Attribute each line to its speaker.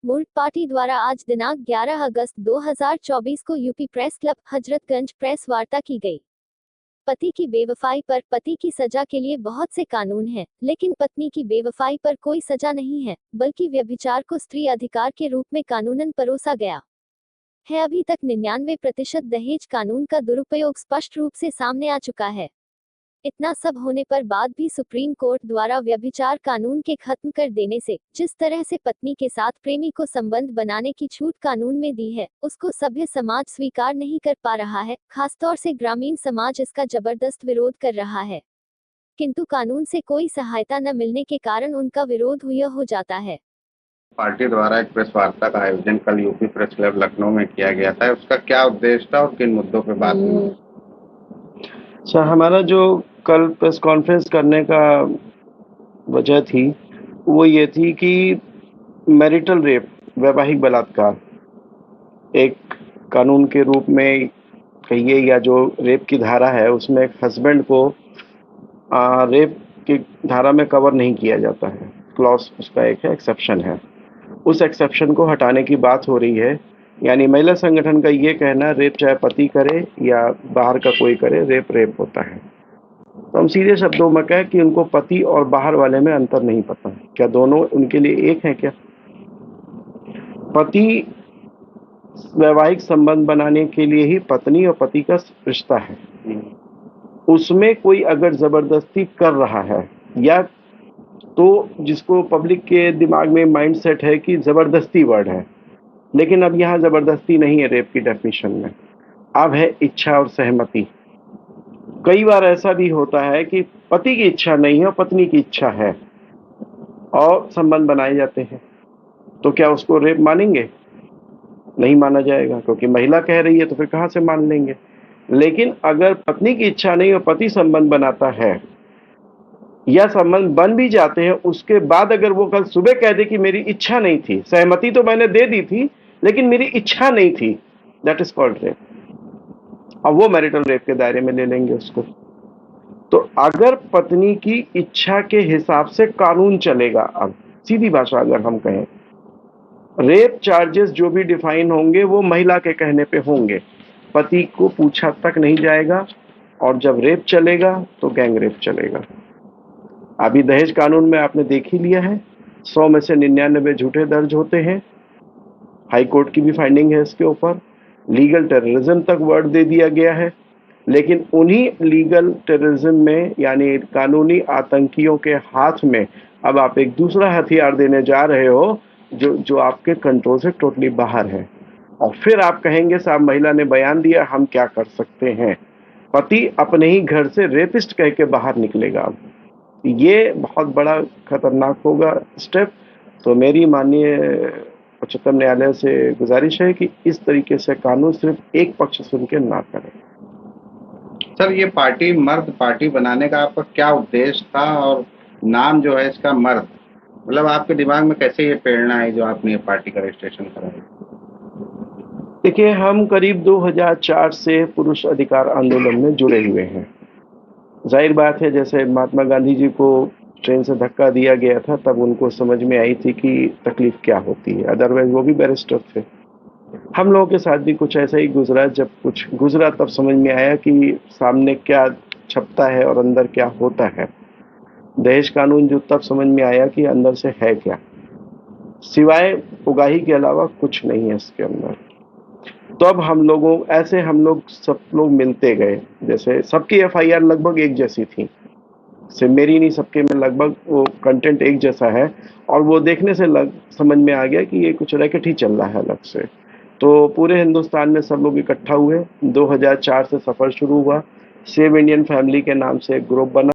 Speaker 1: मुर्द party द्वारा आज दिनांक 11 अगस्त 2024 को UP press club Hazratganj press वार्ता की गई। पति की बेवफाई पर पति की सजा के लिए बहुत से कानून हैं, लेकिन पत्नी की बेवफाई पर कोई सजा नहीं है, बल्कि व्यभिचार को स्त्री अधिकार के रूप में कानूनन परोसा गया है। अभी तक 99% दहेज कानून का दुरुपयोग स्पष्ट रूप से सामने आ चुका है। इतना सब होने पर बाद भी सुप्रीम कोर्ट द्वारा व्यभिचार कानून के खत्म कर देने से जिस तरह से पत्नी के साथ प्रेमी को संबंध बनाने की छूट कानून में दी है, उसको सभ्य समाज स्वीकार नहीं कर पा रहा है। खासतौर से ग्रामीण समाज इसका जबरदस्त विरोध कर रहा है, किंतु कानून से कोई सहायता न मिलने के कारण उनका विरोध हुआ हो जाता है।
Speaker 2: पार्टी द्वारा एक प्रेस वार्ता का आयोजन कल यूपी प्रेस क्लब लखनऊ में किया गया था। उसका क्या उद्देश्य था और किन मुद्दों पर बात हुई?
Speaker 3: सर, हमारा जो कल प्रेस कॉन्फ्रेंस करने का वजह थी वो ये थी कि मैरिटल रेप, वैवाहिक बलात्कार, एक कानून के रूप में कहिए या जो रेप की धारा है उसमें एक हस्बैंड को रेप की धारा में कवर नहीं किया जाता है। क्लॉज उसका एक है, एक्सेप्शन है। उस एक्सेप्शन को हटाने की बात हो रही है। यानी महिला संगठन का ये कहना, रेप चाहे पति करे या बाहर का कोई करे, रेप रेप होता है। तो हम सीधे शब्दों में कहें कि उनको पति और बाहर वाले में अंतर नहीं पता। क्या दोनों उनके लिए एक है? क्या पति वैवाहिक संबंध बनाने के लिए ही पत्नी और पति का रिश्ता है, उसमें कोई अगर जबरदस्ती कर रहा है या तो जिसको पब्लिक के दिमाग में माइंड सेट है कि जबरदस्ती वर्ड है, लेकिन अब यहाँ जबरदस्ती नहीं है रेप की डेफिनेशन में, अब है इच्छा और सहमति। कई बार ऐसा भी होता है कि पति की इच्छा नहीं है और पत्नी की इच्छा है और संबंध बनाए जाते हैं, तो क्या उसको रेप मानेंगे? नहीं माना जाएगा, क्योंकि महिला कह रही है तो फिर कहाँ से मान लेंगे। लेकिन अगर पत्नी की इच्छा नहीं और पति संबंध बनाता है या संबंध बन भी जाते हैं, उसके बाद अगर वो कल सुबह कह दे कि मेरी इच्छा नहीं थी, सहमति तो मैंने दे दी थी लेकिन मेरी इच्छा नहीं थी, दैट इज कॉल्ड रेप। अब वो मैरिटल रेप के दायरे में ले लेंगे उसको। तो अगर पत्नी की इच्छा के हिसाब से कानून चलेगा, अब सीधी भाषा अगर हम कहें, रेप चार्जेस जो भी डिफाइन होंगे वो महिला के कहने पे होंगे, पति को पूछा तक नहीं जाएगा। और जब रेप चलेगा तो गैंग रेप चलेगा। अभी दहेज कानून में आपने देख ही लिया है, 100 में से 99 झूठे दर्ज होते हैं। हाई कोर्ट की भी फाइंडिंग है इसके ऊपर। लीगल टेररिज्म तक वर्ड दे दिया गया है, लेकिन उन्हीं लीगल टेररिज्म में यानी कानूनी आतंकियों के हाथ में अब आप एक दूसरा हथियार देने जा रहे हो जो आपके कंट्रोल से टोटली बाहर है। और फिर आप कहेंगे साहब महिला ने बयान दिया, हम क्या कर सकते हैं? पति अपने ही घर से रेपिस्ट कह के बाहर निकलेगा। अब ये बहुत बड़ा खतरनाक होगा स्टेप। तो मेरी माननीय उच्चतम न्यायालय से गुजारिश है कि इस तरीके से कानून सिर्फ एक पक्ष सुन के ना करें।
Speaker 2: सर, ये पार्टी मर्द पार्टी बनाने का आपका क्या उद्देश्य था और नाम जो है इसका मर्द, मतलब आपके दिमाग में कैसे ये प्रेरणा है जो आपने ये पार्टी का रजिस्ट्रेशन कराया?
Speaker 3: देखिए, हम करीब 2004 से पुरुष अधिकार आंदोलन में जुड़े हुए हैं। जाहिर बात है, जैसे महात्मा गांधी जी को ट्रेन से धक्का दिया गया था तब उनको समझ में आई थी कि तकलीफ क्या होती है, अदरवाइज वो भी बैरिस्टर थे। हम लोगों के साथ भी कुछ ऐसा ही गुजरा। जब कुछ गुजरा तब समझ में आया कि सामने क्या छपता है और अंदर क्या होता है। दहेज कानून जो तब समझ में आया कि अंदर से है क्या, सिवाय उगाही के अलावा कुछ नहीं है इसके अंदर। तो अब हम लोग सब लोग मिलते गए। जैसे सबकी एफआईआर लगभग एक जैसी थी, सिर्फ मेरी नहीं, सबके में लगभग वो कंटेंट एक जैसा है। और वो देखने से समझ में आ गया कि ये कुछ रैकेट ही चल रहा है अलग से। तो पूरे हिंदुस्तान में सब लोग इकट्ठा हुए। 2004 से सफ़र शुरू हुआ। सेव इंडियन फैमिली के नाम से एक ग्रुप बना।